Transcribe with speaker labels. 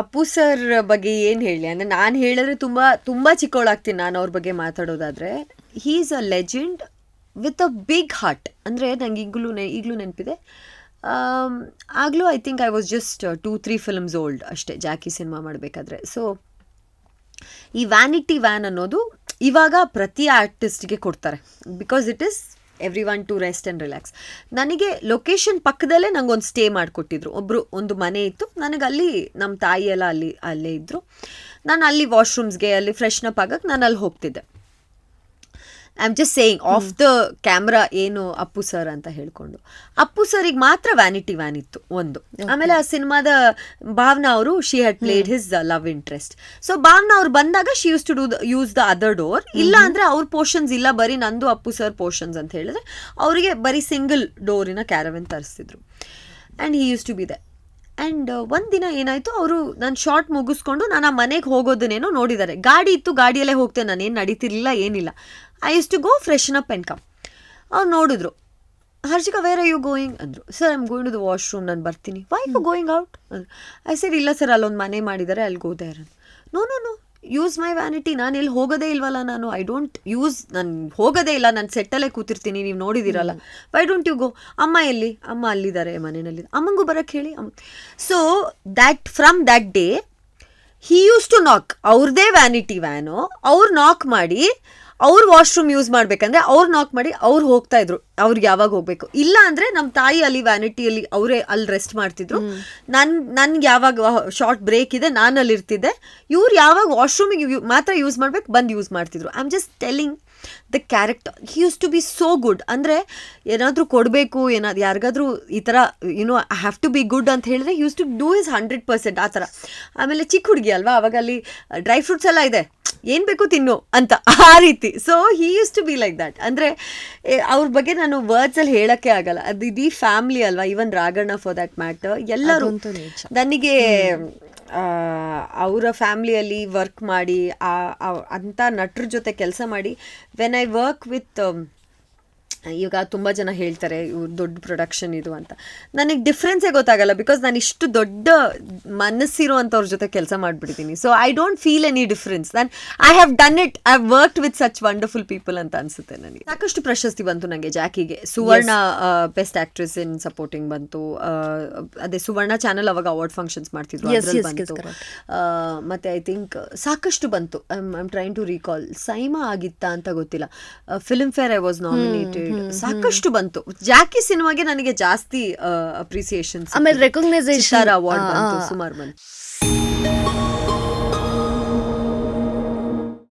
Speaker 1: Appu sir ಬಗ್ಗೆ ಏನು ಹೇಳಿ ಅಂದರೆ, ನಾನು ಹೇಳಿದ್ರೆ ತುಂಬ ಚಿಕ್ಕವಳಾಗ್ತೀನಿ ನಾನು ಅವ್ರ ಬಗ್ಗೆ ಮಾತಾಡೋದಾದರೆ. He is a legend with a big heart. ಅಂದರೆ ನಂಗೆ ಈಗಲೂ ನೆನಪಿದೆ. ಆಗಲೂ I think I was just 2-3 films old ಅಷ್ಟೇ ಜಾಕಿ ಸಿನಿಮಾ ಮಾಡಬೇಕಾದ್ರೆ. ಸೊ ಈ ವ್ಯಾನಿಟಿ ವ್ಯಾನ್ ಅನ್ನೋದು ಇವಾಗ ಪ್ರತಿ ಆರ್ಟಿಸ್ಟ್ಗೆ ಕೊಡ್ತಾರೆ, because it is every to rest and relax. ನನಗೆ ಲೊಕೇಶನ್ ಪಕ್ಕದಲ್ಲೇ ನಂಗೊಂದು ಸ್ಟೇ ಮಾಡಿಕೊಟ್ಟಿದ್ರು. ಒಂದು ಮನೆ ಇತ್ತು ನನಗೆ, ಅಲ್ಲಿ ನಮ್ಮ ತಾಯಿ ಎಲ್ಲ ಅಲ್ಲೇ ಇದ್ದರು. ನಾನು ಅಲ್ಲಿ ವಾಶ್ರೂಮ್ಸ್ಗೆ ಅಲ್ಲಿ ಫ್ರೆಶ್ನಪ್ ಆಗಕ್ಕೆ ನಾನು ಅಲ್ಲಿ ಹೋಗ್ತಿದ್ದೆ. I am just saying of the camera ಏನು ಅಪ್ಪು ಸರ್ ಅಂತ ಹೇಳ್ಕೊಂಡು. ಅಪ್ಪು ಸರಿಗೆ ಮಾತ್ರ ವ್ಯಾನಿಟಿ ವ್ಯಾನ್ ಇತ್ತು ಒಂದು. ಆಮೇಲೆ ಆ ಸಿನಿಮಾದ ಭಾವನಾ ಅವರು she had played his love interest. So Bhavana ಅವ್ರು ಬಂದಾಗ she use to use the other door. ಇಲ್ಲ ಅಂದರೆ ಅವ್ರ ಪೋರ್ಷನ್ಸ್ ಇಲ್ಲ, ಬರೀ ನಂದು ಅಪ್ಪು ಸರ್ ಪೋರ್ಷನ್ಸ್ ಅಂತ ಹೇಳಿದ್ರೆ ಅವರಿಗೆ ಬರೀ ಸಿಂಗಲ್ ಡೋರಿನ ಕ್ಯಾರವೆನ್ ತರಿಸ್ತಿದ್ರು. And he use to be there. And ಒಂದು ದಿನ ಏನಾಯಿತು, ಅವರು ನಾನು ಶಾರ್ಟ್ ಮುಗಿಸ್ಕೊಂಡು ನಾನು ಆ ಮನೆಗೆ ಹೋಗೋದನ್ನೇನೋ ನೋಡಿದ್ದಾರೆ. ಗಾಡಿ ಇತ್ತು, ಗಾಡಿಯಲ್ಲೇ ಹೋಗ್ತೇನೆ, ನಾನೇನು ನಡೀತಿರ್ಲಿಲ್ಲ, ಏನಿಲ್ಲ. I use to go freshen up and come. ಅವ್ರು ನೋಡಿದ್ರು, Harshika where are you going ಅಂದರು. Sir I am going to the washroom, ನಾನು ಬರ್ತೀನಿ. ವೈ ಯು ಗೋಯಿಂಗ್ ಔಟ್ ಅಂದರು. ಐ ಸೆಡ್ ಇಲ್ಲ ಸರ್, ಅಲ್ಲೊಂದು ಮನೆ ಮಾಡಿದ್ದಾರೆ, ಅಲ್ಲಿ go there. No use my vanity. ನಾನು ಎಲ್ಲಿ ಹೋಗೋದೇ ಇಲ್ವಲ್ಲ, ನಾನು ಐ ಡೋಂಟ್ ಯೂಸ್, ನಾನು ಹೋಗೋದೇ ಇಲ್ಲ, ನಾನು ಸೆಟ್ಟಲ್ಲೇ ಕೂತಿರ್ತೀನಿ, ನೀವು ನೋಡಿದ್ದೀರಲ್ಲ. Why don't you go? ಅಮ್ಮ ಎಲ್ಲಿ? ಅಮ್ಮ ಅಲ್ಲಿದ್ದಾರೆ ಮನೆಯಲ್ಲಿ, ಅಮ್ಮಂಗೂ ಬರೋಕ್ಕೆ ಹೇಳಿ. So from that day he use to knock. ಅವ್ರದ್ದೇ ವ್ಯಾನಿಟಿ ವ್ಯಾನು, ಅವ್ರು ನಾಕ್ ಮಾಡಿ ಅವ್ರು ವಾಶ್ರೂಮ್ ಯೂಸ್ ಮಾಡಬೇಕಂದ್ರೆ ಅವ್ರು ನಾಕ್ ಮಾಡಿ ಅವ್ರು ಹೋಗ್ತಾ ಇದ್ರು, ಅವ್ರಿಗೆ ಯಾವಾಗ ಹೋಗಬೇಕು. ಇಲ್ಲ ಅಂದರೆ ನಮ್ಮ ತಾಯಿ ಅಲ್ಲಿ ವ್ಯಾನಿಟಿಯಲ್ಲಿ ಅವರೇ ಅಲ್ಲಿ ರೆಸ್ಟ್ ಮಾಡ್ತಿದ್ರು. ನನ್ಗೆ ಯಾವಾಗ ಶಾರ್ಟ್ ಬ್ರೇಕ್ ಇದೆ ನಾನು ಅಲ್ಲಿ ಇರ್ತಿದ್ದೆ. ಇವ್ರು ಯಾವಾಗ ವಾಶ್ರೂಮಿಗೆ ಮಾತ್ರ ಯೂಸ್ ಮಾಡ್ಬೇಕು ಬಂದು ಯೂಸ್ ಮಾಡ್ತಿದ್ರು. I am just telling the character. He use to be so good. ಅಂದರೆ ಏನಾದರೂ ಕೊಡಬೇಕು, ಯಾರಿಗಾದ್ರೂ ಈ ಥರ you know I have to be good ಅಂತ ಹೇಳಿದ್ರೆ ಯೂಸ್ ಟು ಡೂ ಇಸ್ 100% ಆ ಥರ. ಆಮೇಲೆ ಚಿಕ್ಕ ಹುಡುಗಿ ಅಲ್ವಾ, ಅವಾಗ ಅಲ್ಲಿ ಡ್ರೈ ಫ್ರೂಟ್ಸ್ ಎಲ್ಲ ಇದೆ, ಏನು ಬೇಕು ತಿನ್ನು ಅಂತ, ಆ ರೀತಿ. So he use to be like that. ಅಂದರೆ ಅವ್ರ ಬಗ್ಗೆ ನಾನು ವರ್ಡ್ಸಲ್ಲಿ ಹೇಳೋಕ್ಕೆ ಆಗಲ್ಲ. ಅದು ಇಡೀ ಫ್ಯಾಮ್ಲಿ ಅಲ್ವಾ, even Raghanna for that matter, ಎಲ್ಲರೂ ನನಗೆ ಅವರ ಫ್ಯಾಮ್ಲಿಯಲ್ಲಿ ವರ್ಕ್ ಮಾಡಿ ಅಂಥ ನಟರ ಜೊತೆ ಕೆಲಸ ಮಾಡಿ. ವೆನ್ ಐ ವರ್ಕ್ ವಿತ್, ಈಗ ತುಂಬ ಜನ ಹೇಳ್ತಾರೆ ಇವ್ರು ದೊಡ್ಡ ಪ್ರೊಡಕ್ಷನ್ ಇದು ಅಂತ, ನನಗೆ ಡಿಫ್ರೆನ್ಸೇ ಗೊತ್ತಾಗಲ್ಲ. ಬಿಕಾಸ್ ನಾನು ಇಷ್ಟು ದೊಡ್ಡ ಮನಸ್ಸಿರೋ ಅಂಥವ್ರ ಜೊತೆ ಕೆಲಸ ಮಾಡಿಬಿಡ್ತೀನಿ. So I don't feel any difference. I have done it, I have worked with such wonderful people ಅಂತ ಅನಿಸುತ್ತೆ ನನಗೆ. ಸಾಕಷ್ಟು ಪ್ರಶಸ್ತಿ ಬಂತು ನನಗೆ ಜಾಕಿಗೆ. Suvarna best actress in supporting ಬಂತು. ಅದೇ ಸುವರ್ಣ ಚಾನಲ್ ಅವಾಗ ಅವಾರ್ಡ್ ಫಂಕ್ಷನ್ಸ್ ಮಾಡ್ತಿದ್ರು, ಬಂತು. ಮತ್ತು ಐ ಥಿಂಕ್ ಸಾಕಷ್ಟು ಬಂತು. I am trying to recall. SIIMA ಆಗಿತ್ತಾ ಅಂತ ಗೊತ್ತಿಲ್ಲ. Filmfare I was nominated. ಸಾಕಷ್ಟು ಬಂತು. ಜಾಕಿ ಸಿನಿಮಾಗೆ ನನಗೆ ಜಾಸ್ತಿ ಅಪ್ರಿಸಿಯೇಷನ್, ಆಮೇಲೆ ರೆಕಗ್ನೈಸೇಷನ್ ಅವಾರ್ಡ್ ಬಂತು, ಸುಮಾರು ಬಂತು.